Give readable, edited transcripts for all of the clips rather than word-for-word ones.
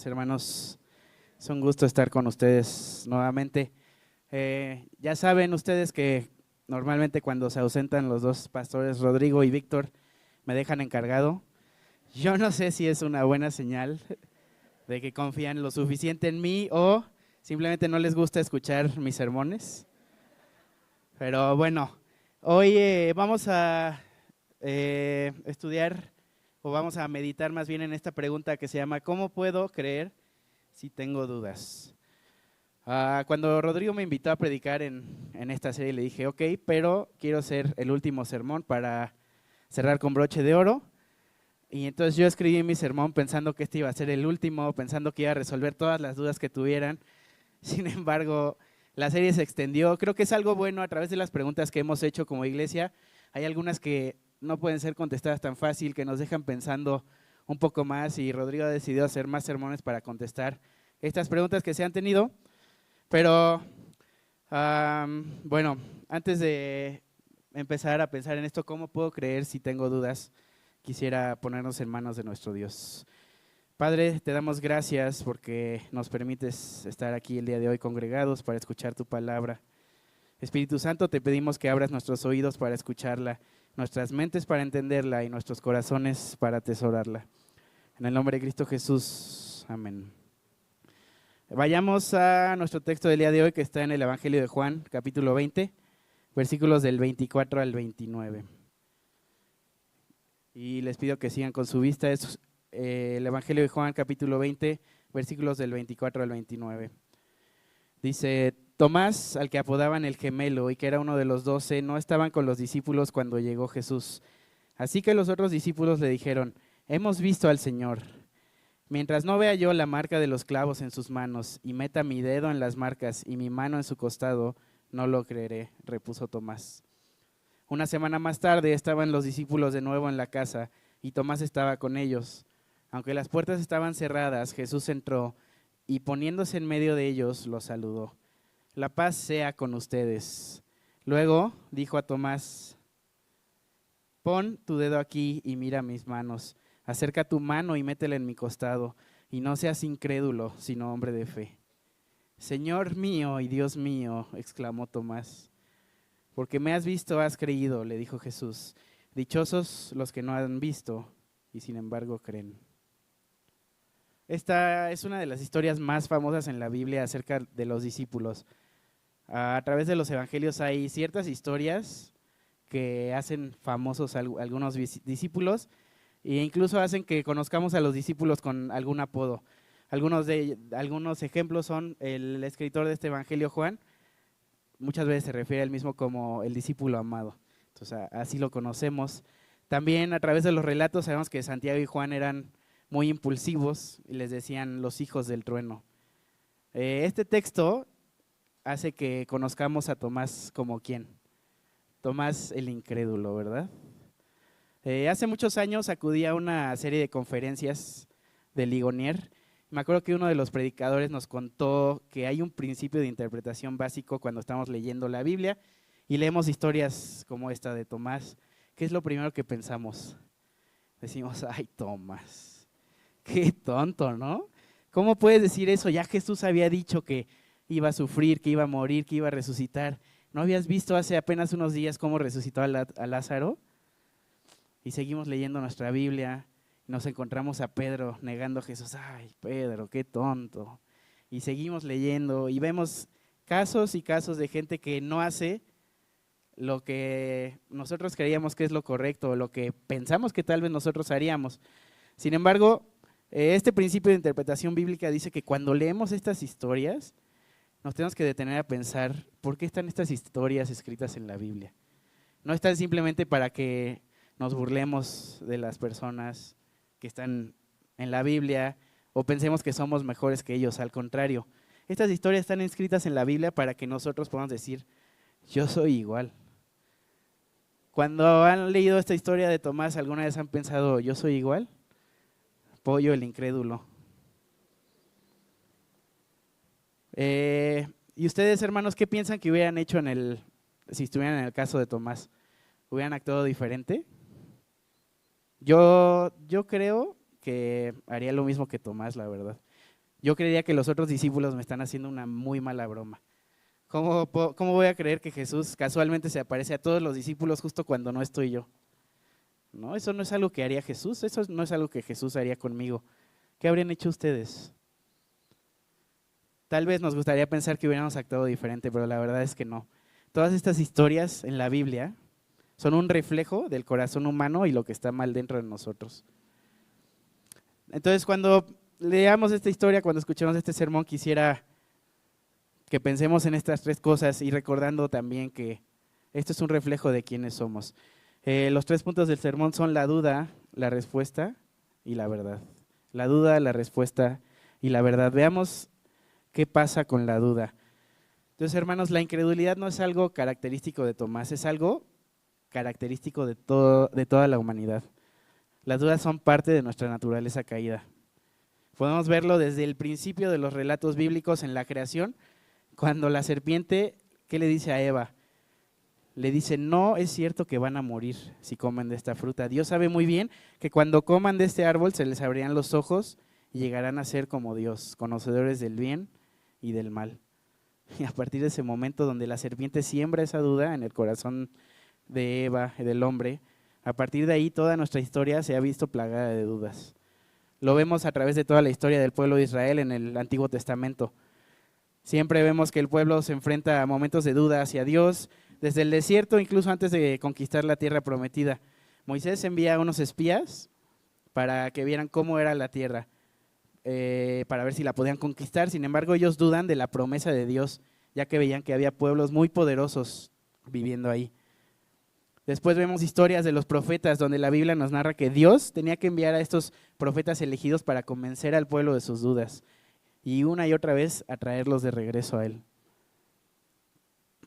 hermanos. Es un gusto estar con ustedes nuevamente. Ya saben ustedes que normalmente cuando se ausentan los dos pastores, Rodrigo y Víctor, me dejan encargado. Yo no sé si es una buena señal de que confían lo suficiente en mí o simplemente no les gusta escuchar mis sermones. Pero bueno, hoy vamos a estudiar o vamos a meditar más bien en esta pregunta que se llama ¿cómo puedo creer si tengo dudas? Cuando Rodrigo me invitó a predicar en esta serie le dije, ok, pero quiero ser el último sermón para cerrar con broche de oro. Y entonces yo escribí mi sermón pensando que este iba a ser el último, pensando que iba a resolver todas las dudas que tuvieran. Sin embargo, la serie se extendió. Creo que es algo bueno a través de las preguntas que hemos hecho como iglesia. Hay algunas que no pueden ser contestadas tan fácil, que nos dejan pensando un poco más, y Rodrigo ha decidido hacer más sermones para contestar estas preguntas que se han tenido. Pero bueno, antes de empezar a pensar en esto, ¿cómo puedo creer si tengo dudas? Quisiera ponernos en manos de nuestro Dios. Padre, te damos gracias porque nos permites estar aquí el día de hoy congregados para escuchar tu palabra. Espíritu Santo, te pedimos que abras nuestros oídos para escucharla, nuestras mentes para entenderla y nuestros corazones para atesorarla. En el nombre de Cristo Jesús, amén. Vayamos a nuestro texto del día de hoy, que está en el Evangelio de Juan, capítulo 20, versículos del 24 al 29. Y les pido que sigan con su vista. Es el Evangelio de Juan, capítulo 20, versículos del 24 al 29. Dice: Tomás, al que apodaban el gemelo y que era uno de los 12, no estaban con los discípulos cuando llegó Jesús. Así que los otros discípulos le dijeron: hemos visto al Señor. Mientras no vea yo la marca de los clavos en sus manos y meta mi dedo en las marcas y mi mano en su costado, no lo creeré, repuso Tomás. Una semana más tarde estaban los discípulos de nuevo en la casa y Tomás estaba con ellos. Aunque las puertas estaban cerradas, Jesús entró y poniéndose en medio de ellos los saludó. La paz sea con ustedes. Luego dijo a Tomás: pon tu dedo aquí y mira mis manos. Acerca tu mano y métela en mi costado, y no seas incrédulo, sino hombre de fe. Señor mío y Dios mío, exclamó Tomás. Porque me has visto, has creído, le dijo Jesús. Dichosos los que no han visto y sin embargo creen. Esta es una de las historias más famosas en la Biblia acerca de los discípulos. A través de los evangelios hay ciertas historias que hacen famosos a algunos discípulos e incluso hacen que conozcamos a los discípulos con algún apodo. Algunos ejemplos son el escritor de este evangelio, Juan. Muchas veces se refiere a él mismo como el discípulo amado. Entonces, así lo conocemos. También a través de los relatos sabemos que Santiago y Juan eran muy impulsivos y les decían los hijos del trueno. Este texto hace que conozcamos a Tomás como quién. Tomás el incrédulo, ¿verdad? Hace muchos años acudí a una serie de conferencias de Ligonier. Me acuerdo que uno de los predicadores nos contó que hay un principio de interpretación básico cuando estamos leyendo la Biblia y leemos historias como esta de Tomás. ¿Qué es lo primero que pensamos? Decimos: ay, Tomás, qué tonto, ¿no? ¿Cómo puedes decir eso? Ya Jesús había dicho que iba a sufrir, que iba a morir, que iba a resucitar. ¿No habías visto hace apenas unos días cómo resucitó a Lázaro? Y seguimos leyendo nuestra Biblia. Nos encontramos a Pedro negando a Jesús. Ay, Pedro, qué tonto. Y seguimos leyendo y vemos casos y casos de gente que no hace lo que nosotros creíamos que es lo correcto, o lo que pensamos que tal vez nosotros haríamos. Sin embargo, este principio de interpretación bíblica dice que cuando leemos estas historias, nos tenemos que detener a pensar por qué están estas historias escritas en la Biblia. No están simplemente para que nos burlemos de las personas que están en la Biblia o pensemos que somos mejores que ellos. Al contrario, estas historias están escritas en la Biblia para que nosotros podamos decir: yo soy igual. Cuando han leído esta historia de Tomás, ¿alguna vez han pensado: yo soy igual? Pollo el incrédulo. ¿Y ustedes, hermanos, qué piensan que hubieran hecho si estuvieran en el caso de Tomás? ¿Hubieran actuado diferente? Yo creo que haría lo mismo que Tomás, la verdad. Yo creería que los otros discípulos me están haciendo una muy mala broma. ¿Cómo voy a creer que Jesús casualmente se aparece a todos los discípulos justo cuando no estoy yo? No, eso no es algo que haría Jesús, eso no es algo que Jesús haría conmigo. ¿Qué habrían hecho ustedes? Tal vez nos gustaría pensar que hubiéramos actuado diferente, pero la verdad es que no. Todas estas historias en la Biblia son un reflejo del corazón humano y lo que está mal dentro de nosotros. Entonces, cuando leamos esta historia, cuando escuchemos este sermón, quisiera que pensemos en estas tres cosas y recordando también que esto es un reflejo de quiénes somos. Los 3 puntos del sermón son la duda, la respuesta y la verdad. La duda, la respuesta y la verdad. Veamos qué pasa con la duda. Entonces, hermanos, la incredulidad no es algo característico de Tomás, es algo característico de toda la humanidad. Las dudas son parte de nuestra naturaleza caída. Podemos verlo desde el principio de los relatos bíblicos en la creación, cuando la serpiente, ¿qué le dice a Eva? Le dice, no es cierto que van a morir si comen de esta fruta. Dios sabe muy bien que cuando coman de este árbol se les abrirán los ojos y llegarán a ser como Dios, conocedores del bien y del mal. Y a partir de ese momento donde la serpiente siembra esa duda en el corazón de Eva y del hombre, a partir de ahí toda nuestra historia se ha visto plagada de dudas. Lo vemos a través de toda la historia del pueblo de Israel en el Antiguo Testamento. Siempre vemos que el pueblo se enfrenta a momentos de duda hacia Dios, desde el desierto, incluso antes de conquistar la tierra prometida. Moisés envía a unos espías para que vieran cómo era la tierra, para ver si la podían conquistar. Sin embargo, ellos dudan de la promesa de Dios, ya que veían que había pueblos muy poderosos viviendo ahí. Después vemos historias de los profetas, donde la Biblia nos narra que Dios tenía que enviar a estos profetas elegidos para convencer al pueblo de sus dudas y una y otra vez atraerlos de regreso a Él.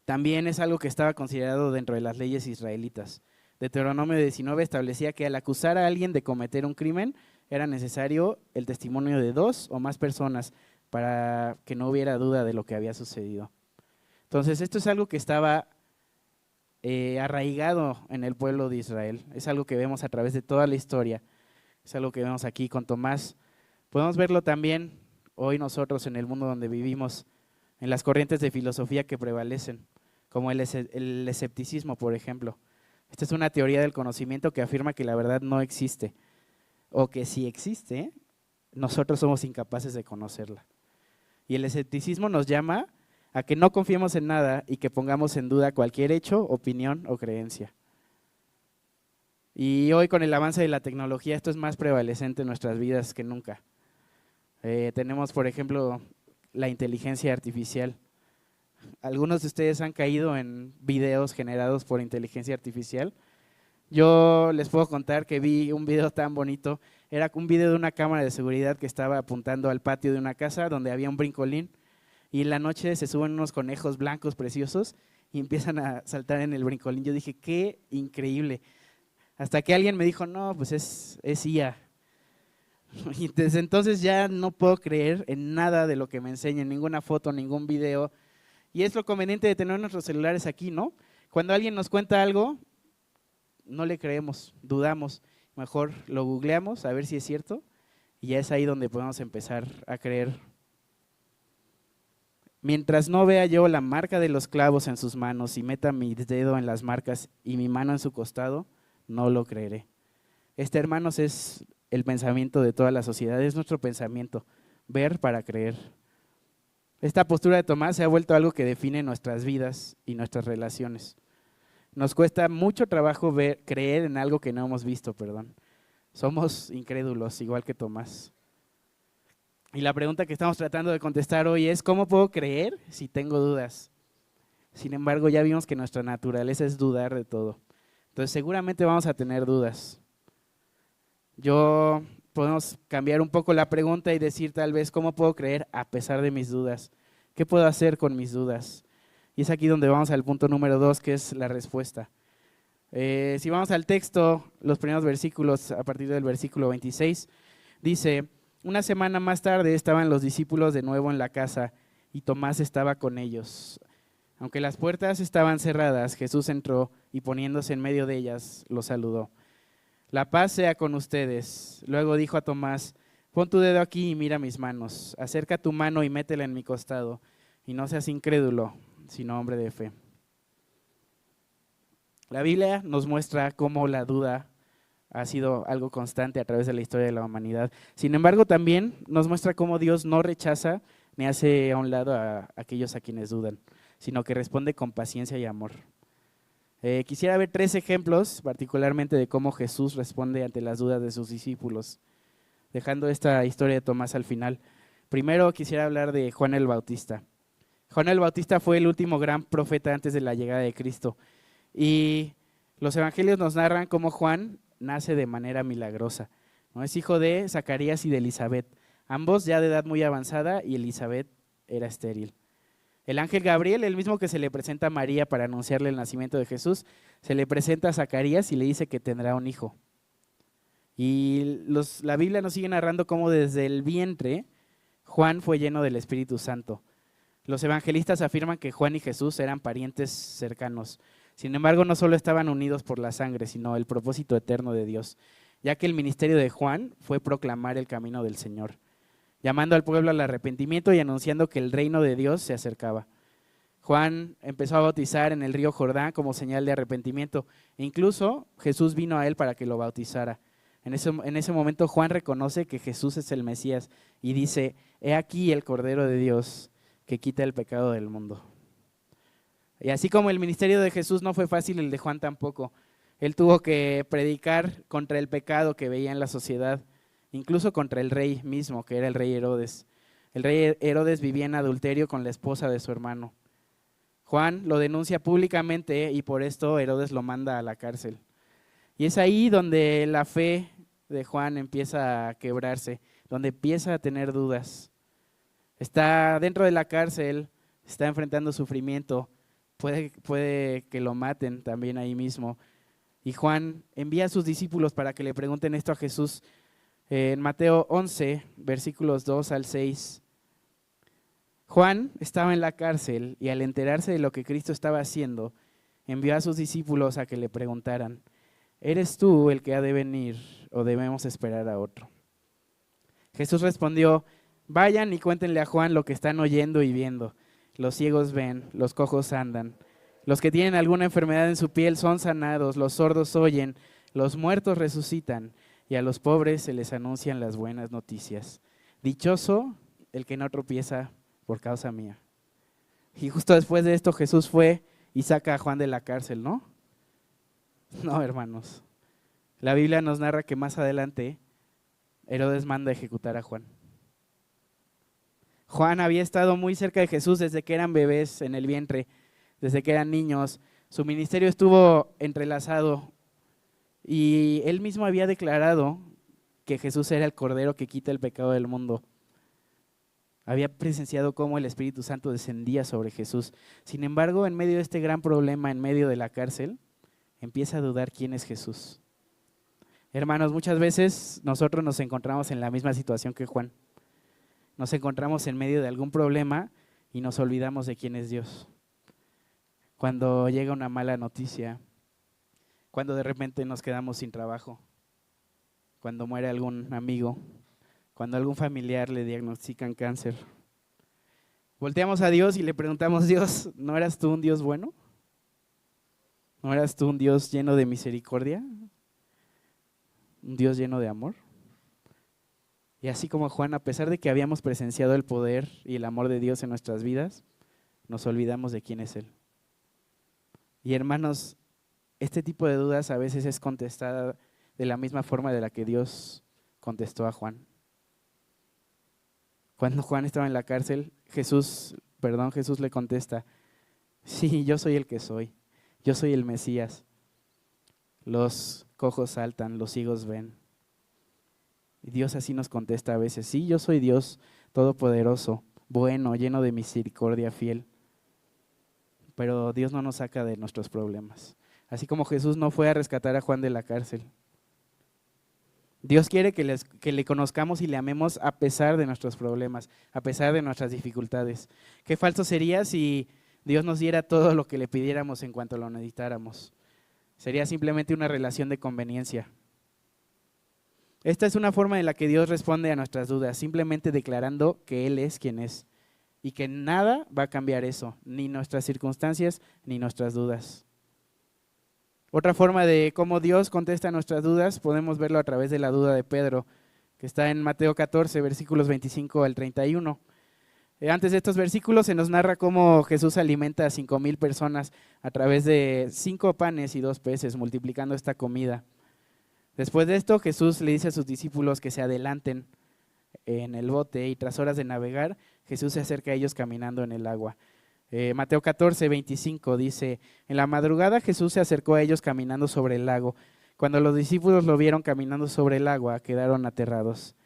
También es algo que estaba considerado dentro de las leyes israelitas. Deuteronomio 19 establecía que al acusar a alguien de cometer un crimen era necesario el testimonio de 2 o más personas para que no hubiera duda de lo que había sucedido. Entonces, esto es algo que estaba arraigado en el pueblo de Israel. Es algo que vemos a través de toda la historia. Es algo que vemos aquí con Tomás. Podemos verlo también hoy nosotros en el mundo donde vivimos, en las corrientes de filosofía que prevalecen, como el escepticismo, por ejemplo. Esta es una teoría del conocimiento que afirma que la verdad no existe, o que si existe, nosotros somos incapaces de conocerla. Y el escepticismo nos llama a que no confiemos en nada y que pongamos en duda cualquier hecho, opinión o creencia. Y hoy con el avance de la tecnología esto es más prevalecente en nuestras vidas que nunca. Tenemos, por ejemplo, la inteligencia artificial. ¿Algunos de ustedes han caído en videos generados por inteligencia artificial? Yo les puedo contar que vi un video tan bonito. Era un video de una cámara de seguridad que estaba apuntando al patio de una casa donde había un brincolín. Y en la noche se suben unos conejos blancos preciosos y empiezan a saltar en el brincolín. Yo dije, qué increíble. Hasta que alguien me dijo, no, pues es IA. Y desde entonces ya no puedo creer en nada de lo que me enseñen, ninguna foto, ningún video. Y es lo conveniente de tener nuestros celulares aquí, ¿no? Cuando alguien nos cuenta algo, no le creemos, dudamos. Mejor lo googleamos a ver si es cierto y ya es ahí donde podemos empezar a creer. Mientras no vea yo la marca de los clavos en sus manos y meta mi dedo en las marcas y mi mano en su costado, no lo creeré. Hermanos, es el pensamiento de toda la sociedad, es nuestro pensamiento, ver para creer. Esta postura de Tomás se ha vuelto algo que define nuestras vidas y nuestras relaciones. Nos cuesta mucho trabajo creer en algo que no hemos visto, Somos incrédulos, igual que Tomás. Y la pregunta que estamos tratando de contestar hoy es, ¿cómo puedo creer si tengo dudas? Sin embargo, ya vimos que nuestra naturaleza es dudar de todo. Entonces, seguramente vamos a tener dudas. Podemos cambiar un poco la pregunta y decir tal vez, ¿cómo puedo creer a pesar de mis dudas? ¿Qué puedo hacer con mis dudas? Y es aquí donde vamos al punto número 2, que es la respuesta. Si vamos al texto, los primeros versículos, a partir del versículo 26, dice, una semana más tarde estaban los discípulos de nuevo en la casa y Tomás estaba con ellos. Aunque las puertas estaban cerradas, Jesús entró y poniéndose en medio de ellas, los saludó. La paz sea con ustedes. Luego dijo a Tomás, Pon tu dedo aquí y mira mis manos. Acerca tu mano y métela en mi costado. Y no seas incrédulo, sino hombre de fe. La Biblia nos muestra cómo la duda ha sido algo constante a través de la historia de la humanidad. Sin embargo, también nos muestra cómo Dios no rechaza ni hace a un lado a aquellos a quienes dudan, sino que responde con paciencia y amor. Quisiera ver 3 ejemplos, particularmente de cómo Jesús responde ante las dudas de sus discípulos, dejando esta historia de Tomás al final. Primero quisiera hablar de Juan el Bautista. Juan el Bautista fue el último gran profeta antes de la llegada de Cristo. Y los evangelios nos narran cómo Juan nace de manera milagrosa, ¿no? Es hijo de Zacarías y de Elizabeth, ambos ya de edad muy avanzada, y Elizabeth era estéril. El ángel Gabriel, el mismo que se le presenta a María para anunciarle el nacimiento de Jesús, se le presenta a Zacarías y le dice que tendrá un hijo. Y la Biblia nos sigue narrando cómo desde el vientre Juan fue lleno del Espíritu Santo. Los evangelistas afirman que Juan y Jesús eran parientes cercanos. Sin embargo, no solo estaban unidos por la sangre, sino el propósito eterno de Dios, ya que el ministerio de Juan fue proclamar el camino del Señor, llamando al pueblo al arrepentimiento y anunciando que el reino de Dios se acercaba. Juan empezó a bautizar en el río Jordán como señal de arrepentimiento, e incluso Jesús vino a él para que lo bautizara. En ese momento Juan reconoce que Jesús es el Mesías y dice: he aquí el Cordero de Dios que quita el pecado del mundo. Y así como el ministerio de Jesús no fue fácil, el de Juan tampoco. Él tuvo que predicar contra el pecado que veía en la sociedad, incluso contra el rey mismo, que era el rey Herodes. El rey Herodes vivía en adulterio con la esposa de su hermano. Juan lo denuncia públicamente y por esto Herodes lo manda a la cárcel. Y es ahí donde la fe de Juan empieza a quebrarse, donde empieza a tener dudas. Está dentro de la cárcel, está enfrentando sufrimiento, puede que lo maten también ahí mismo. Y Juan envía a sus discípulos para que le pregunten esto a Jesús. En Mateo 11, versículos 2 al 6. Juan estaba en la cárcel y al enterarse de lo que Cristo estaba haciendo, envió a sus discípulos a que le preguntaran: ¿eres tú el que ha de venir o debemos esperar a otro? Jesús respondió: vayan y cuéntenle a Juan lo que están oyendo y viendo. Los ciegos ven, los cojos andan, los que tienen alguna enfermedad en su piel son sanados, los sordos oyen, los muertos resucitan y a los pobres se les anuncian las buenas noticias. Dichoso el que no tropieza por causa mía. Y justo después de esto Jesús fue y saca a Juan de la cárcel, ¿no? No, hermanos. La Biblia nos narra que más adelante Herodes manda a ejecutar a Juan. Juan había estado muy cerca de Jesús desde que eran bebés en el vientre, desde que eran niños. Su ministerio estuvo entrelazado y él mismo había declarado que Jesús era el Cordero que quita el pecado del mundo. Había presenciado cómo el Espíritu Santo descendía sobre Jesús. Sin embargo, en medio de este gran problema, en medio de la cárcel, empieza a dudar quién es Jesús. Hermanos, muchas veces nosotros nos encontramos en la misma situación que Juan. Nos encontramos en medio de algún problema y nos olvidamos de quién es Dios. Cuando llega una mala noticia, cuando de repente nos quedamos sin trabajo, cuando muere algún amigo, cuando a algún familiar le diagnostican cáncer. Volteamos a Dios y le preguntamos: Dios, ¿no eras tú un Dios bueno? ¿No eras tú un Dios lleno de misericordia? ¿Un Dios lleno de amor? Y así como Juan, a pesar de que habíamos presenciado el poder y el amor de Dios en nuestras vidas, nos olvidamos de quién es Él. Y hermanos, este tipo de dudas a veces es contestada de la misma forma de la que Dios contestó a Juan. Cuando Juan estaba en la cárcel, Jesús le contesta: sí, yo soy el que soy, yo soy el Mesías. Los cojos saltan, los ciegos ven. Y Dios así nos contesta a veces: sí, yo soy Dios todopoderoso, bueno, lleno de misericordia, fiel. Pero Dios no nos saca de nuestros problemas. Así como Jesús no fue a rescatar a Juan de la cárcel. Dios quiere que le conozcamos y le amemos a pesar de nuestros problemas, a pesar de nuestras dificultades. Qué falso sería si Dios nos diera todo lo que le pidiéramos en cuanto lo necesitáramos. Sería simplemente una relación de conveniencia. Esta es una forma en la que Dios responde a nuestras dudas, simplemente declarando que Él es quien es y que nada va a cambiar eso, ni nuestras circunstancias ni nuestras dudas. Otra forma de cómo Dios contesta nuestras dudas podemos verlo a través de la duda de Pedro, que está en Mateo 14, versículos 25 al 31. Antes de estos versículos se nos narra cómo Jesús alimenta a 5,000 personas a través de 5 panes y 2 peces, multiplicando esta comida. Después de esto, Jesús le dice a sus discípulos que se adelanten en el bote y tras horas de navegar, Jesús se acerca a ellos caminando en el agua. Mateo 14, 25 dice, en la madrugada Jesús se acercó a ellos caminando sobre el lago. Cuando los discípulos lo vieron caminando sobre el agua, quedaron aterrados.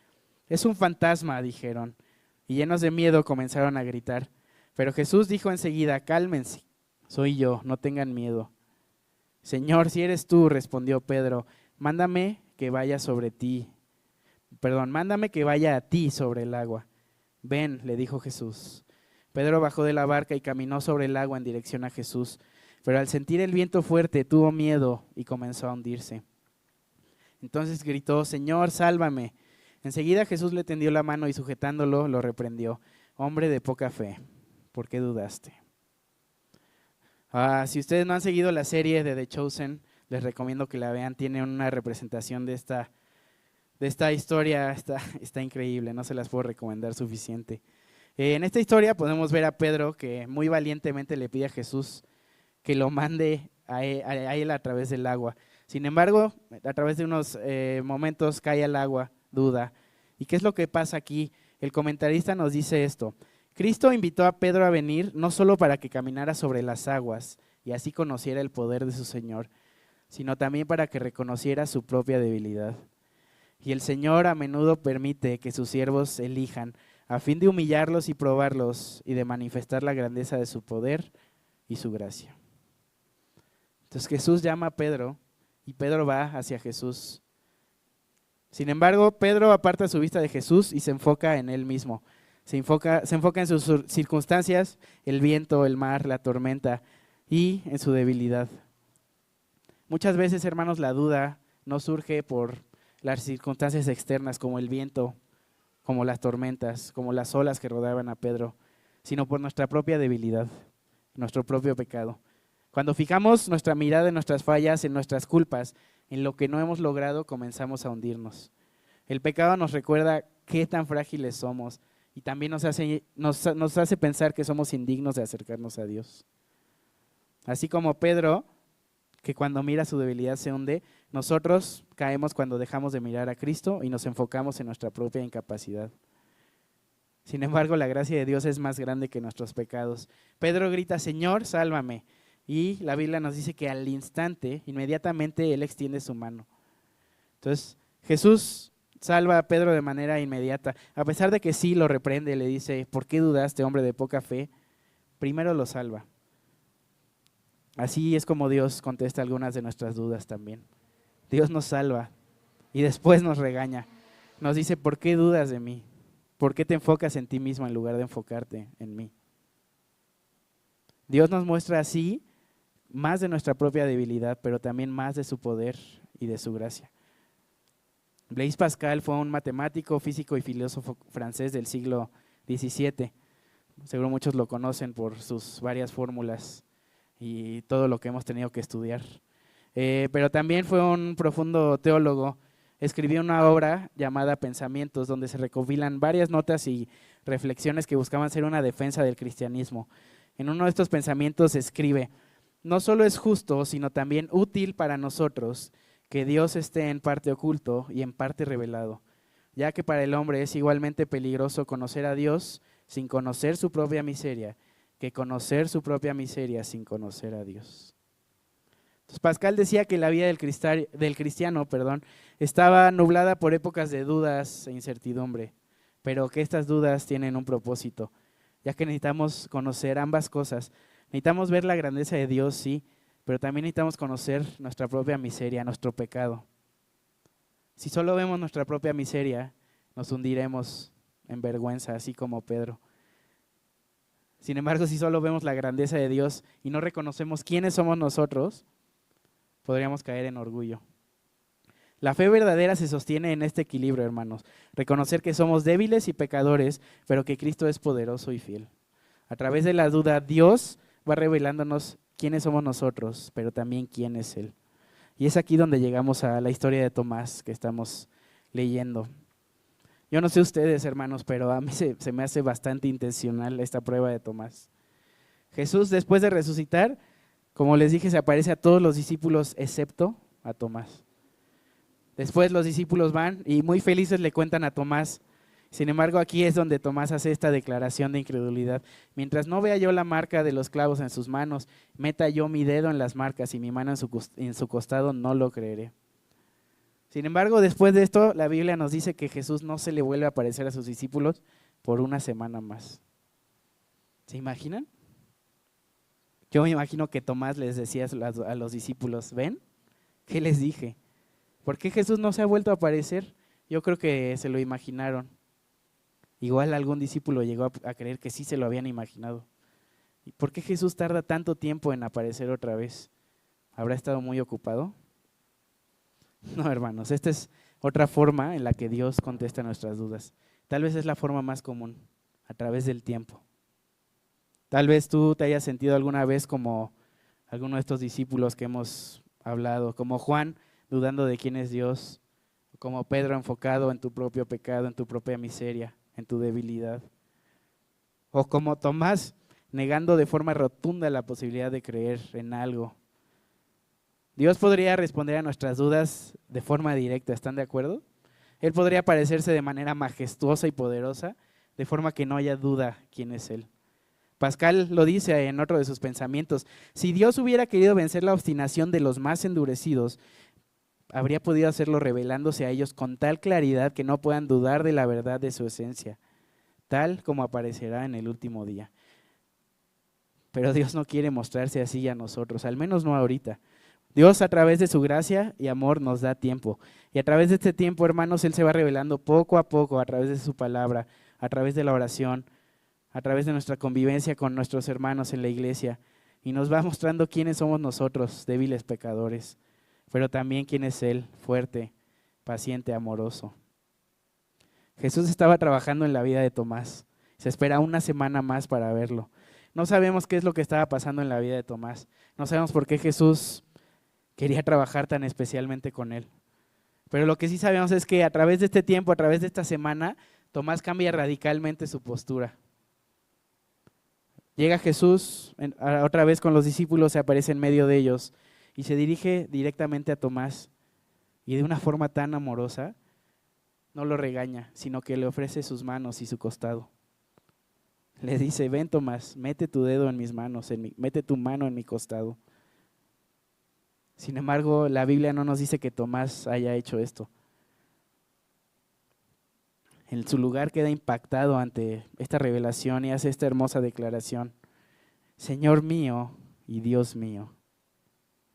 Es un fantasma, dijeron, y llenos de miedo comenzaron a gritar. Pero Jesús dijo enseguida, cálmense, soy yo, no tengan miedo. Señor, si eres tú, respondió Pedro, mándame que vaya a ti sobre el agua. Ven, le dijo Jesús. Pedro bajó de la barca y caminó sobre el agua en dirección a Jesús, pero al sentir el viento fuerte tuvo miedo y comenzó a hundirse. Entonces gritó, Señor, sálvame. Enseguida Jesús le tendió la mano y sujetándolo lo reprendió. Hombre de poca fe, ¿por qué dudaste? Si ustedes no han seguido la serie de The Chosen, les recomiendo que la vean. Tiene una representación de esta historia, está increíble, no se las puedo recomendar suficiente. En esta historia podemos ver a Pedro que muy valientemente le pide a Jesús que lo mande a él a través del agua. Sin embargo, a través de unos momentos cae al agua, duda. ¿Y qué es lo que pasa aquí? El comentarista nos dice esto. Cristo invitó a Pedro a venir no solo para que caminara sobre las aguas y así conociera el poder de su Señor, sino también para que reconociera su propia debilidad. Y el Señor a menudo permite que sus siervos elijan a fin de humillarlos y probarlos y de manifestar la grandeza de su poder y su gracia. Entonces Jesús llama a Pedro y Pedro va hacia Jesús. Sin embargo, Pedro aparta su vista de Jesús y se enfoca en él mismo. Se enfoca en sus circunstancias, el viento, el mar, la tormenta y en su debilidad. Muchas veces, hermanos, la duda no surge por las circunstancias externas como el viento, como las tormentas, como las olas que rodeaban a Pedro, sino por nuestra propia debilidad, nuestro propio pecado. Cuando fijamos nuestra mirada en nuestras fallas, en nuestras culpas, en lo que no hemos logrado, comenzamos a hundirnos. El pecado nos recuerda qué tan frágiles somos y también nos hace pensar que somos indignos de acercarnos a Dios. Así como Pedro, que cuando mira su debilidad se hunde, nosotros caemos cuando dejamos de mirar a Cristo y nos enfocamos en nuestra propia incapacidad. Sin embargo, la gracia de Dios es más grande que nuestros pecados. Pedro grita, Señor, sálvame. Y la Biblia nos dice que al instante, inmediatamente, Él extiende su mano. Entonces, Jesús salva a Pedro de manera inmediata. A pesar de que sí lo reprende, le dice, ¿por qué dudaste, hombre de poca fe? Primero lo salva. Así es como Dios contesta algunas de nuestras dudas también. Dios nos salva y después nos regaña. Nos dice, ¿por qué dudas de mí? ¿Por qué te enfocas en ti mismo en lugar de enfocarte en mí? Dios nos muestra así más de nuestra propia debilidad, pero también más de su poder y de su gracia. Blaise Pascal fue un matemático, físico y filósofo francés del siglo XVII. Seguro muchos lo conocen por sus varias fórmulas y todo lo que hemos tenido que estudiar. Pero también fue un profundo teólogo. Escribió una obra llamada Pensamientos, donde se recopilan varias notas y reflexiones que buscaban ser una defensa del cristianismo. En uno de estos pensamientos escribe, no solo es justo, sino también útil para nosotros que Dios esté en parte oculto y en parte revelado, ya que para el hombre es igualmente peligroso conocer a Dios sin conocer su propia miseria, que conocer su propia miseria sin conocer a Dios. Entonces Pascal decía que la vida del cristiano estaba nublada por épocas de dudas e incertidumbre, pero que estas dudas tienen un propósito, ya que necesitamos conocer ambas cosas. Necesitamos ver la grandeza de Dios, sí, pero también necesitamos conocer nuestra propia miseria, nuestro pecado. Si solo vemos nuestra propia miseria, nos hundiremos en vergüenza, así como Pedro. Sin embargo, si solo vemos la grandeza de Dios y no reconocemos quiénes somos nosotros, podríamos caer en orgullo. La fe verdadera se sostiene en este equilibrio, hermanos. Reconocer que somos débiles y pecadores, pero que Cristo es poderoso y fiel. A través de la duda, Dios va revelándonos quiénes somos nosotros, pero también quién es Él. Y es aquí donde llegamos a la historia de Tomás que estamos leyendo. Yo no sé ustedes, hermanos, pero a mí se me hace bastante intencional esta prueba de Tomás. Jesús, después de resucitar, como les dije, se aparece a todos los discípulos excepto a Tomás. Después los discípulos van y muy felices le cuentan a Tomás. Sin embargo, aquí es donde Tomás hace esta declaración de incredulidad. Mientras no vea yo la marca de los clavos en sus manos, meta yo mi dedo en las marcas y mi mano en su costado, no lo creeré. Sin embargo, después de esto, la Biblia nos dice que Jesús no se le vuelve a aparecer a sus discípulos por una semana más. ¿Se imaginan? Yo me imagino que Tomás les decía a los discípulos, ¿ven? ¿Qué les dije? ¿Por qué Jesús no se ha vuelto a aparecer? Yo creo que se lo imaginaron. Igual algún discípulo llegó a creer que sí se lo habían imaginado. ¿Y por qué Jesús tarda tanto tiempo en aparecer otra vez? ¿Habrá estado muy ocupado? No, hermanos, esta es otra forma en la que Dios contesta nuestras dudas. Tal vez es la forma más común, a través del tiempo. Tal vez tú te hayas sentido alguna vez como alguno de estos discípulos que hemos hablado, como Juan dudando de quién es Dios, como Pedro enfocado en tu propio pecado, en tu propia miseria, en tu debilidad. O como Tomás negando de forma rotunda la posibilidad de creer en algo. Dios podría responder a nuestras dudas de forma directa, ¿están de acuerdo? Él podría aparecerse de manera majestuosa y poderosa, de forma que no haya duda quién es Él. Pascal lo dice en otro de sus pensamientos: si Dios hubiera querido vencer la obstinación de los más endurecidos, habría podido hacerlo revelándose a ellos con tal claridad que no puedan dudar de la verdad de su esencia, tal como aparecerá en el último día. Pero Dios no quiere mostrarse así a nosotros, al menos no ahorita. Dios, a través de su gracia y amor, nos da tiempo. Y a través de este tiempo, hermanos, Él se va revelando poco a poco a través de su palabra, a través de la oración, a través de nuestra convivencia con nuestros hermanos en la iglesia. Y nos va mostrando quiénes somos nosotros, débiles pecadores, pero también quién es Él, fuerte, paciente, amoroso. Jesús estaba trabajando en la vida de Tomás. Se espera una semana más para verlo. No sabemos qué es lo que estaba pasando en la vida de Tomás. No sabemos por qué Jesús quería trabajar tan especialmente con él. Pero lo que sí sabemos es que a través de este tiempo, a través de esta semana, Tomás cambia radicalmente su postura. Llega Jesús otra vez con los discípulos, se aparece en medio de ellos y se dirige directamente a Tomás y de una forma tan amorosa no lo regaña, sino que le ofrece sus manos y su costado. Le dice: ven, Tomás, mete tu dedo en mis manos, mete tu mano en mi costado. Sin embargo, la Biblia no nos dice que Tomás haya hecho esto. En su lugar queda impactado ante esta revelación y hace esta hermosa declaración: Señor mío y Dios mío.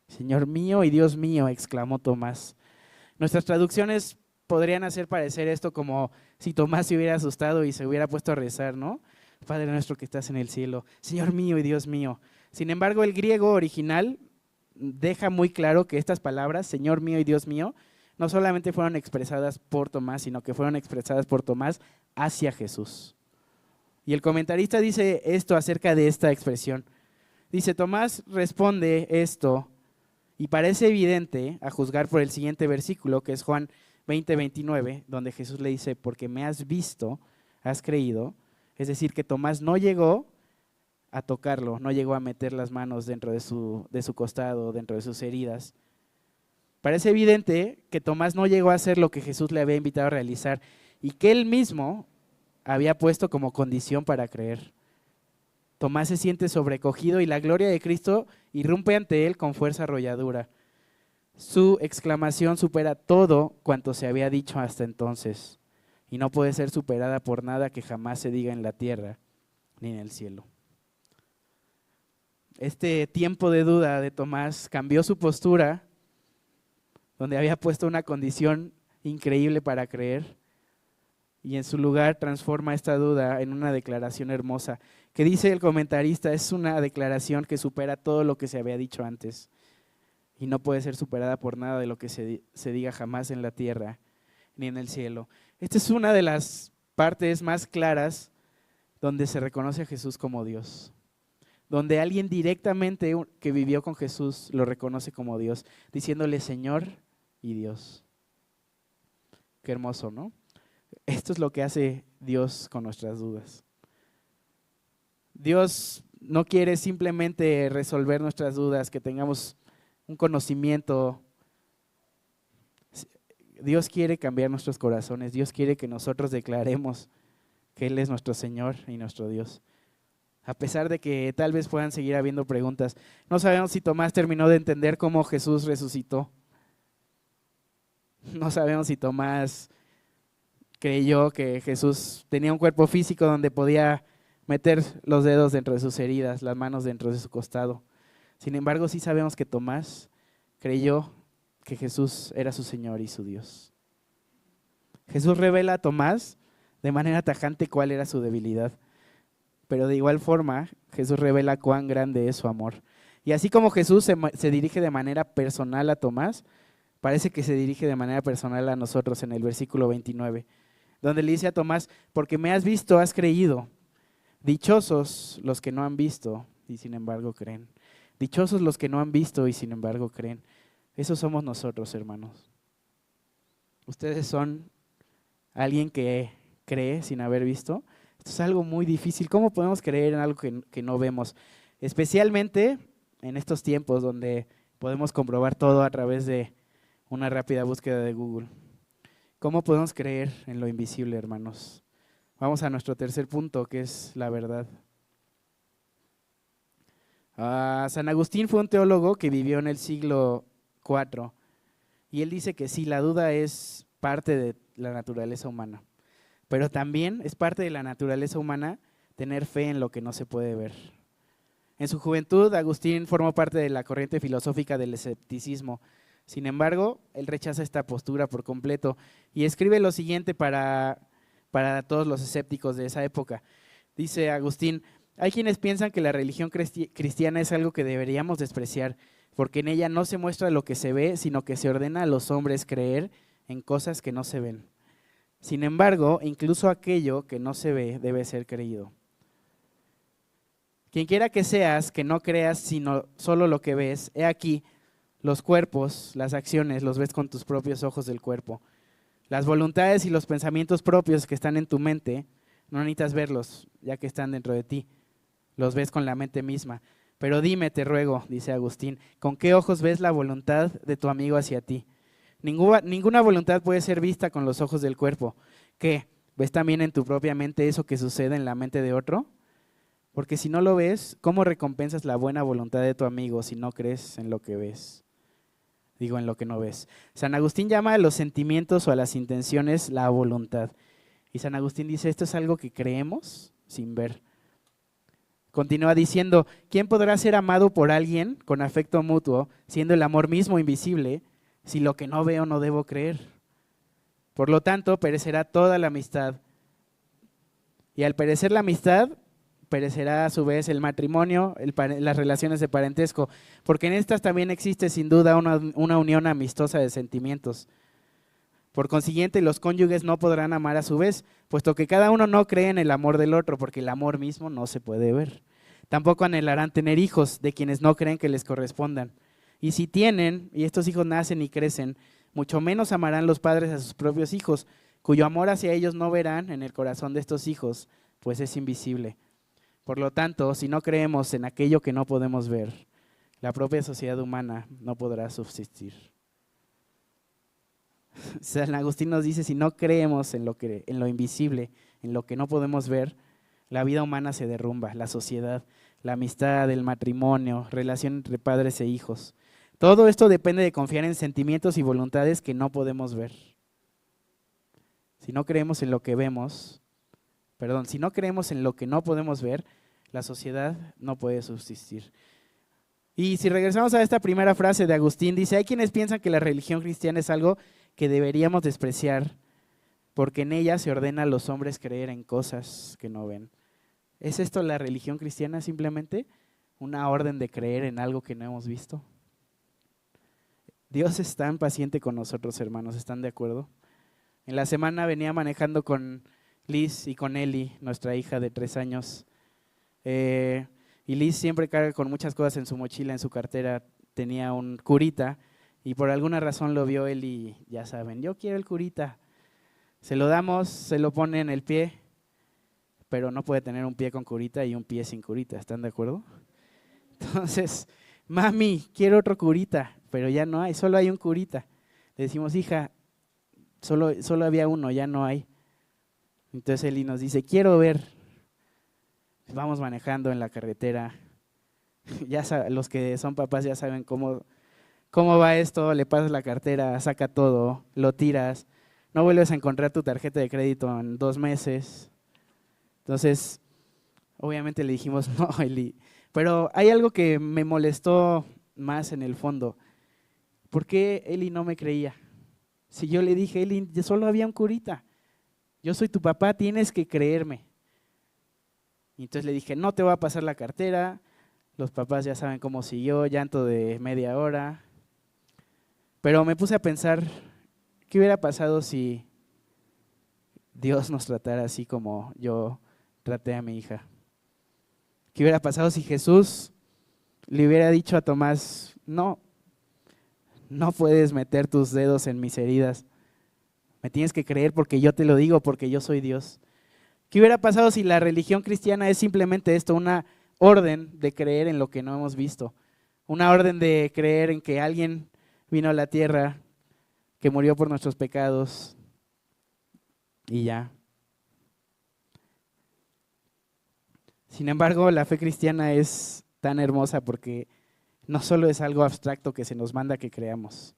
Señor mío y Dios mío, exclamó Tomás. Nuestras traducciones podrían hacer parecer esto como si Tomás se hubiera asustado y se hubiera puesto a rezar, ¿no? Padre nuestro que estás en el cielo, Señor mío y Dios mío. Sin embargo, el griego original deja muy claro que estas palabras, Señor mío y Dios mío, no solamente fueron expresadas por Tomás, sino que fueron expresadas por Tomás hacia Jesús. Y el comentarista dice esto acerca de esta expresión. Dice: Tomás responde esto y parece evidente a juzgar por el siguiente versículo, que es Juan 20:29, donde Jesús le dice: porque me has visto, has creído. Es decir, que Tomás no llegó a tocarlo, no llegó a meter las manos dentro de su costado, dentro de sus heridas. Parece evidente que Tomás no llegó a hacer lo que Jesús le había invitado a realizar y que él mismo había puesto como condición para creer. Tomás se siente sobrecogido y la gloria de Cristo irrumpe ante él con fuerza arrolladora. Su exclamación supera todo cuanto se había dicho hasta entonces y no puede ser superada por nada que jamás se diga en la tierra ni en el cielo. Este tiempo de duda de Tomás cambió su postura, donde había puesto una condición increíble para creer, y en su lugar transforma esta duda en una declaración hermosa, que dice el comentarista, es una declaración que supera todo lo que se había dicho antes. y no puede ser superada por nada de lo que se diga jamás en la tierra ni en el cielo. Esta es una de las partes más claras donde se reconoce a Jesús como Dios, donde alguien directamente que vivió con Jesús lo reconoce como Dios, diciéndole Señor y Dios. Qué hermoso, ¿no? Esto es lo que hace Dios con nuestras dudas. Dios no quiere simplemente resolver nuestras dudas, que tengamos un conocimiento. Dios quiere cambiar nuestros corazones. Dios quiere que nosotros declaremos que Él es nuestro Señor y nuestro Dios. A pesar de que tal vez puedan seguir habiendo preguntas. No sabemos si Tomás terminó de entender cómo Jesús resucitó. No sabemos si Tomás creyó que Jesús tenía un cuerpo físico donde podía meter los dedos dentro de sus heridas, las manos dentro de su costado. Sin embargo, sí sabemos que Tomás creyó que Jesús era su Señor y su Dios. Jesús revela a Tomás de manera tajante cuál era su debilidad, pero de igual forma Jesús revela cuán grande es su amor. Y así como Jesús se dirige de manera personal a Tomás, parece que se dirige de manera personal a nosotros en el versículo 29, donde le dice a Tomás, porque me has visto, has creído. Dichosos los que no han visto y sin embargo creen. Dichosos los que no han visto y sin embargo creen. Esos somos nosotros, hermanos. Ustedes son alguien que cree sin haber visto. Esto es algo muy difícil. ¿Cómo podemos creer en algo que no vemos? Especialmente en estos tiempos donde podemos comprobar todo a través de una rápida búsqueda de Google. ¿Cómo podemos creer en lo invisible, hermanos? Vamos a nuestro tercer punto, que es la verdad. San Agustín fue un teólogo que vivió en el siglo IV y él dice que sí, la duda es parte de la naturaleza humana, pero también es parte de la naturaleza humana tener fe en lo que no se puede ver. En su juventud, Agustín formó parte de la corriente filosófica del escepticismo. Sin embargo, él rechaza esta postura por completo y escribe lo siguiente para todos los escépticos de esa época. Dice Agustín, hay quienes piensan que la religión cristiana es algo que deberíamos despreciar, porque en ella no se muestra lo que se ve, sino que se ordena a los hombres creer en cosas que no se ven. Sin embargo, incluso aquello que no se ve debe ser creído. Quien quiera que seas, que no creas sino solo lo que ves, he aquí, los cuerpos, las acciones, los ves con tus propios ojos del cuerpo. Las voluntades y los pensamientos propios que están en tu mente, no necesitas verlos, ya que están dentro de ti. Los ves con la mente misma. Pero dime, te ruego, dice Agustín, ¿con qué ojos ves la voluntad de tu amigo hacia ti? Ninguna voluntad puede ser vista con los ojos del cuerpo. ¿Qué? ¿Ves también en tu propia mente eso que sucede en la mente de otro? Porque si no lo ves, ¿cómo recompensas la buena voluntad de tu amigo si no crees en lo que ves? Digo, en lo que no ves. San Agustín llama a los sentimientos o a las intenciones la voluntad. Y San Agustín dice, esto es algo que creemos sin ver. Continúa diciendo, ¿quién podrá ser amado por alguien con afecto mutuo, siendo el amor mismo invisible, si lo que no veo no debo creer? Por lo tanto, perecerá toda la amistad. Y al perecer la amistad, perecerá a su vez el matrimonio, las relaciones de parentesco, porque en estas también existe sin duda una unión amistosa de sentimientos. Por consiguiente, los cónyuges no podrán amar a su vez, puesto que cada uno no cree en el amor del otro, porque el amor mismo no se puede ver. Tampoco anhelarán tener hijos de quienes no creen que les correspondan. Y si tienen, y estos hijos nacen y crecen, mucho menos amarán los padres a sus propios hijos, cuyo amor hacia ellos no verán en el corazón de estos hijos, pues es invisible. Por lo tanto, si no creemos en aquello que no podemos ver, la propia sociedad humana no podrá subsistir. San Agustín nos dice, si no creemos en lo invisible, en lo que no podemos ver, la vida humana se derrumba, la sociedad, la amistad, el matrimonio, relación entre padres e hijos. Todo esto depende de confiar en sentimientos y voluntades que no podemos ver. Si no creemos en lo que si no creemos en lo que no podemos ver, la sociedad no puede subsistir. Y si regresamos a esta primera frase de Agustín, dice, hay quienes piensan que la religión cristiana es algo que deberíamos despreciar, porque en ella se ordena a los hombres creer en cosas que no ven. ¿Es esto la religión cristiana simplemente? ¿Una orden de creer en algo que no hemos visto? Dios es tan paciente con nosotros, hermanos, ¿están de acuerdo? En la semana venía manejando con Liz y con Eli, nuestra hija de 3 años. Y Liz siempre carga con muchas cosas en su mochila, en su cartera. Tenía un curita y por alguna razón lo vio él y ya saben, yo quiero el curita. Se lo damos, se lo pone en el pie, pero no puede tener un pie con curita y un pie sin curita, ¿están de acuerdo? Entonces, mami, quiero otro curita, pero ya no hay, solo hay un curita. Le decimos, hija, solo había uno, ya no hay. Entonces Eli nos dice, quiero ver. Vamos manejando en la carretera. Ya los que son papás ya saben cómo va esto, le pasas la cartera, saca todo, lo tiras, no vuelves a encontrar tu tarjeta de crédito en 2 meses. Entonces, obviamente le dijimos, no, Eli. Pero hay algo que me molestó más en el fondo. ¿Por qué Eli no me creía? Si yo le dije, Eli, solo había un curita. Yo soy tu papá, tienes que creerme. Y entonces le dije, no te voy a pasar la cartera. Los papás ya saben cómo siguió, llanto de media hora. Pero me puse a pensar, ¿qué hubiera pasado si Dios nos tratara así como yo traté a mi hija? ¿Qué hubiera pasado si Jesús le hubiera dicho a Tomás, no puedes meter tus dedos en mis heridas, me tienes que creer porque yo te lo digo, porque yo soy Dios? ¿Qué hubiera pasado si la religión cristiana es simplemente esto, una orden de creer en lo que no hemos visto? Una orden de creer en que alguien vino a la tierra, que murió por nuestros pecados y ya. Sin embargo, la fe cristiana es tan hermosa porque no solo es algo abstracto que se nos manda que creamos.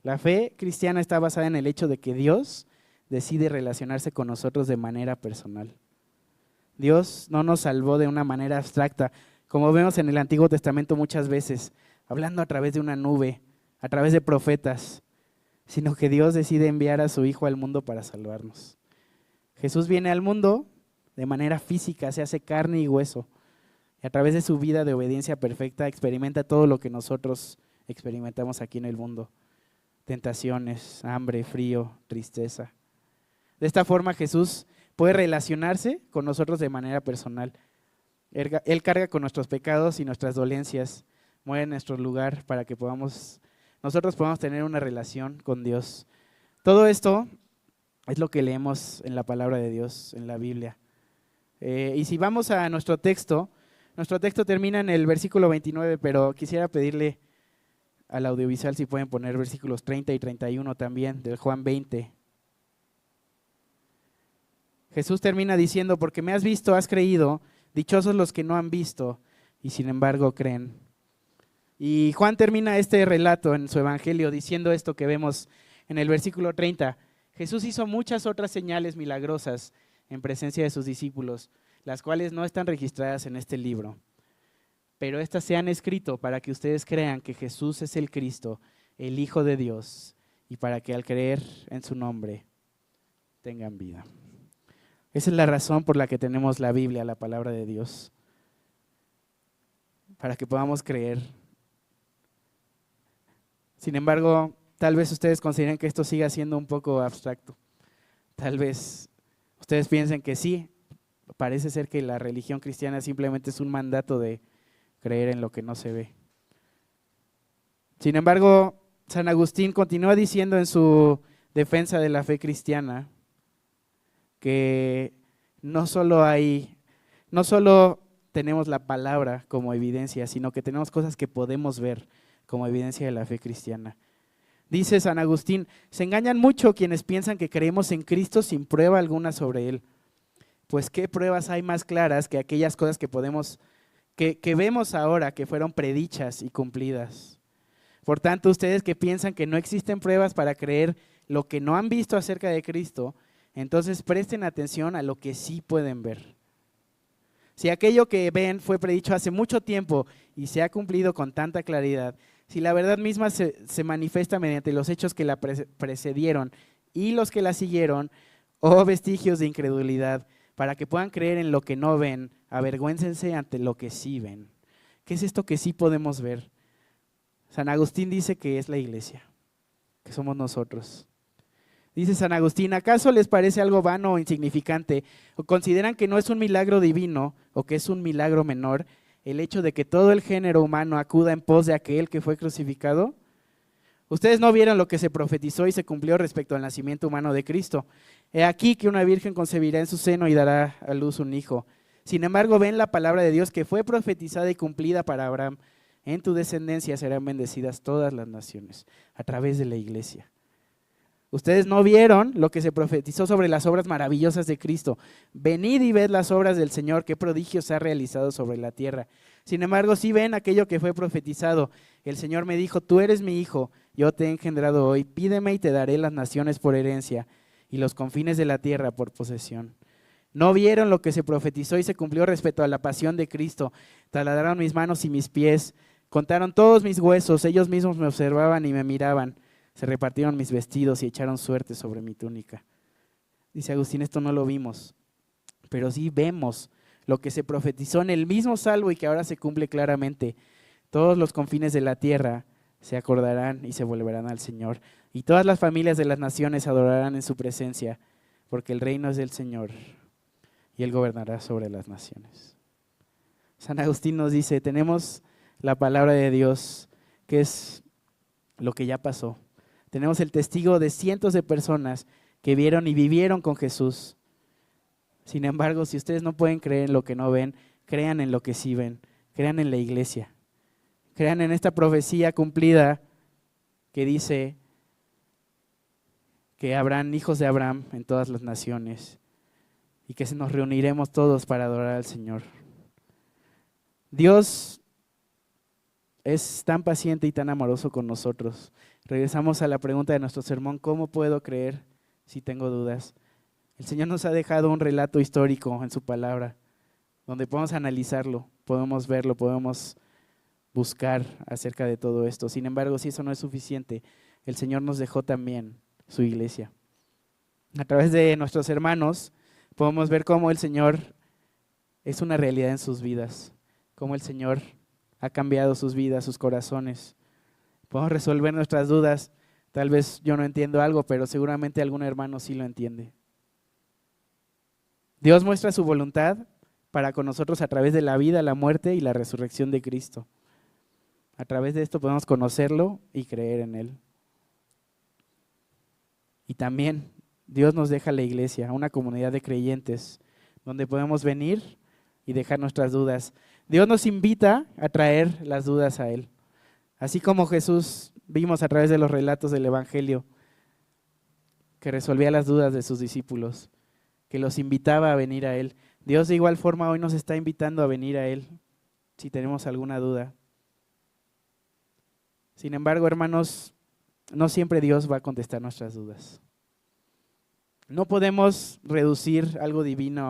La fe cristiana está basada en el hecho de que Dios decide relacionarse con nosotros de manera personal. Dios no nos salvó de una manera abstracta, como vemos en el Antiguo Testamento muchas veces, hablando a través de una nube, a través de profetas, sino que Dios decide enviar a su Hijo al mundo para salvarnos. Jesús viene al mundo de manera física, se hace carne y hueso, y a través de su vida de obediencia perfecta experimenta todo lo que nosotros experimentamos aquí en el mundo: tentaciones, hambre, frío, tristeza. De esta forma Jesús puede relacionarse con nosotros de manera personal. Él carga con nuestros pecados y nuestras dolencias, muere en nuestro lugar para que nosotros podamos tener una relación con Dios. Todo esto es lo que leemos en la palabra de Dios, en la Biblia. Y si vamos a nuestro texto termina en el versículo 29, pero quisiera pedirle al audiovisual si pueden poner versículos 30 y 31 también, del Juan 20. Jesús termina diciendo, porque me has visto, has creído, dichosos los que no han visto y sin embargo creen. Y Juan termina este relato en su evangelio diciendo esto que vemos en el versículo 30. Jesús hizo muchas otras señales milagrosas en presencia de sus discípulos, las cuales no están registradas en este libro. Pero estas se han escrito para que ustedes crean que Jesús es el Cristo, el Hijo de Dios, y para que al creer en su nombre tengan vida. Esa es la razón por la que tenemos la Biblia, la palabra de Dios, para que podamos creer. Sin embargo, tal vez ustedes consideren que esto siga siendo un poco abstracto. Tal vez ustedes piensen que sí, parece ser que la religión cristiana simplemente es un mandato de creer en lo que no se ve. Sin embargo, San Agustín continúa diciendo en su defensa de la fe cristiana que no solo tenemos la palabra como evidencia, sino que tenemos cosas que podemos ver como evidencia de la fe cristiana. Dice San Agustín, se engañan mucho quienes piensan que creemos en Cristo sin prueba alguna sobre Él. Pues qué pruebas hay más claras que aquellas cosas que vemos ahora, que fueron predichas y cumplidas. Por tanto, ustedes que piensan que no existen pruebas para creer lo que no han visto acerca de Cristo, entonces presten atención a lo que sí pueden ver. Si aquello que ven fue predicho hace mucho tiempo y se ha cumplido con tanta claridad, si la verdad misma se manifiesta mediante los hechos que la precedieron y los que la siguieron, o vestigios de incredulidad, para que puedan creer en lo que no ven, avergüéncense ante lo que sí ven. ¿Qué es esto que sí podemos ver? San Agustín dice que es la iglesia, que somos nosotros. Dice San Agustín, ¿acaso les parece algo vano o insignificante o consideran que no es un milagro divino o que es un milagro menor el hecho de que todo el género humano acuda en pos de aquel que fue crucificado? Ustedes no vieron lo que se profetizó y se cumplió respecto al nacimiento humano de Cristo. He aquí que una virgen concebirá en su seno y dará a luz un hijo. Sin embargo, ven la palabra de Dios que fue profetizada y cumplida para Abraham. En tu descendencia serán bendecidas todas las naciones a través de la iglesia. Ustedes no vieron lo que se profetizó sobre las obras maravillosas de Cristo. Venid y ved las obras del Señor, qué prodigios ha realizado sobre la tierra. Sin embargo, sí ven aquello que fue profetizado. El Señor me dijo, tú eres mi hijo, yo te he engendrado hoy. Pídeme y te daré las naciones por herencia y los confines de la tierra por posesión. No vieron lo que se profetizó y se cumplió respecto a la pasión de Cristo. Taladraron mis manos y mis pies, contaron todos mis huesos, ellos mismos me observaban y me miraban. Se repartieron mis vestidos y echaron suerte sobre mi túnica. Dice Agustín, esto no lo vimos, pero sí vemos lo que se profetizó en el mismo Salmo y que ahora se cumple claramente. Todos los confines de la tierra se acordarán y se volverán al Señor, y todas las familias de las naciones adorarán en su presencia, porque el reino es del Señor y Él gobernará sobre las naciones. San Agustín nos dice, tenemos la palabra de Dios, que es lo que ya pasó. Tenemos el testigo de cientos de personas que vieron y vivieron con Jesús. Sin embargo, si ustedes no pueden creer en lo que no ven, crean en lo que sí ven. Crean en la iglesia. Crean en esta profecía cumplida que dice que habrán hijos de Abraham en todas las naciones y que nos reuniremos todos para adorar al Señor. Dios es tan paciente y tan amoroso con nosotros. Regresamos a la pregunta de nuestro sermón, ¿cómo puedo creer si tengo dudas? El Señor nos ha dejado un relato histórico en su palabra, donde podemos analizarlo, podemos verlo, podemos buscar acerca de todo esto. Sin embargo, si eso no es suficiente, el Señor nos dejó también su iglesia. A través de nuestros hermanos podemos ver cómo el Señor es una realidad en sus vidas, cómo el Señor ha cambiado sus vidas, sus corazones. Podemos resolver nuestras dudas. Tal vez yo no entiendo algo, pero seguramente algún hermano sí lo entiende. Dios muestra su voluntad para con nosotros a través de la vida, la muerte y la resurrección de Cristo. A través de esto podemos conocerlo y creer en Él. Y también Dios nos deja la iglesia, una comunidad de creyentes, donde podemos venir y dejar nuestras dudas. Dios nos invita a traer las dudas a Él. Así como Jesús vimos a través de los relatos del Evangelio, que resolvía las dudas de sus discípulos, que los invitaba a venir a Él. Dios de igual forma hoy nos está invitando a venir a Él, si tenemos alguna duda. Sin embargo, hermanos, no siempre Dios va a contestar nuestras dudas. No podemos reducir algo divino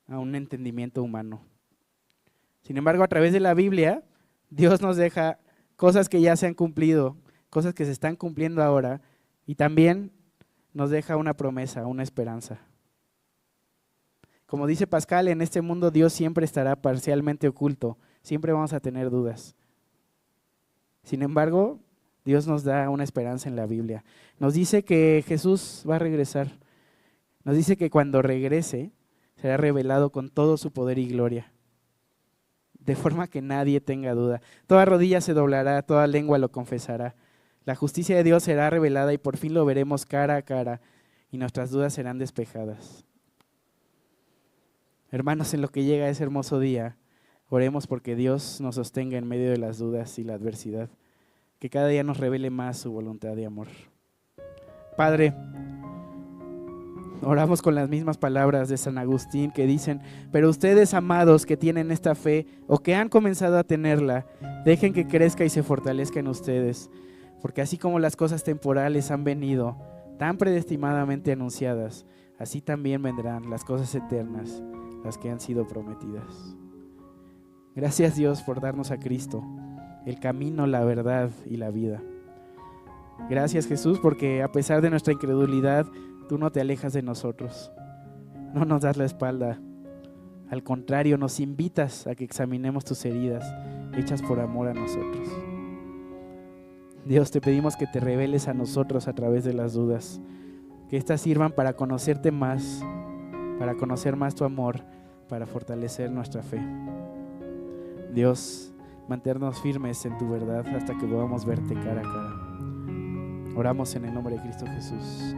a un entendimiento humano. Sin embargo, a través de la Biblia, Dios nos deja cosas que ya se han cumplido, cosas que se están cumpliendo ahora, y también nos deja una promesa, una esperanza. Como dice Pascal, en este mundo Dios siempre estará parcialmente oculto, siempre vamos a tener dudas. Sin embargo, Dios nos da una esperanza en la Biblia. Nos dice que Jesús va a regresar. Nos dice que cuando regrese será revelado con todo su poder y gloria, de forma que nadie tenga duda. Toda rodilla se doblará, toda lengua lo confesará. La justicia de Dios será revelada y por fin lo veremos cara a cara y nuestras dudas serán despejadas. Hermanos, en lo que llega ese hermoso día, oremos porque Dios nos sostenga en medio de las dudas y la adversidad, que cada día nos revele más su voluntad de amor. Padre, oramos con las mismas palabras de San Agustín que dicen, pero ustedes, amados, que tienen esta fe o que han comenzado a tenerla, dejen que crezca y se fortalezca en ustedes, porque así como las cosas temporales han venido tan predestimadamente anunciadas, así también vendrán las cosas eternas, las que han sido prometidas. Gracias, Dios, por darnos a Cristo, el camino, la verdad y la vida. Gracias, Jesús, porque a pesar de nuestra incredulidad, tú no te alejas de nosotros, no nos das la espalda. Al contrario, nos invitas a que examinemos tus heridas, hechas por amor a nosotros. Dios, te pedimos que te reveles a nosotros a través de las dudas, que éstas sirvan para conocerte más, para conocer más tu amor, para fortalecer nuestra fe. Dios, mantenernos firmes en tu verdad hasta que podamos verte cara a cara. Oramos en el nombre de Cristo Jesús.